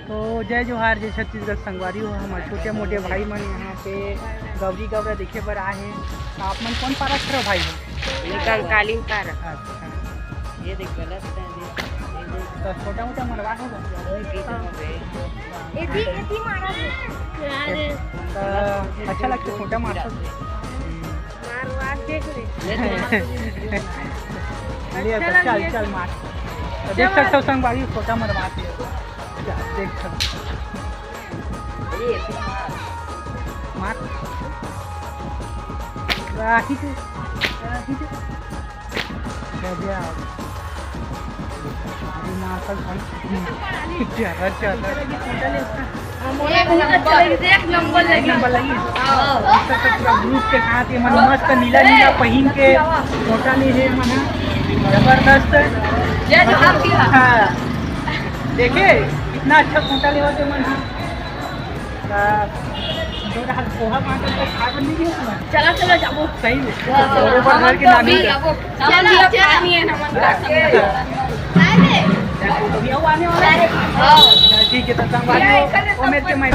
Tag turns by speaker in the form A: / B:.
A: तो जय जोहार जय छत्तीसगढ़ संगवारी हो हमारे छोटे मोटे भाई मन यहाँ पे गौरी गौरा देखे पर आए हैं। आप मन कौन पारा खड़ो भाई हो?
B: कंकाली पारा।
A: अच्छा
B: ये देख गलत है
A: तो छोटा मोटा मरवा हो अच्छा लगता है छोटा मार चल चल मार देख सकते हो संगवारी छोटा मरवाते देख सकते मार राखी थे मार्शल ग्रुप के साथ मन मस्त नीला नीला पहन के फोटा ले है मन जबरदस्त। हाँ देखे कितना अच्छा फोटा ले होते मन पोहा मांगल तो खा कर नहीं चला चला जाबो सही बरोबर घर के नामी ठीक है तो संगवारी हो मेरे के मैं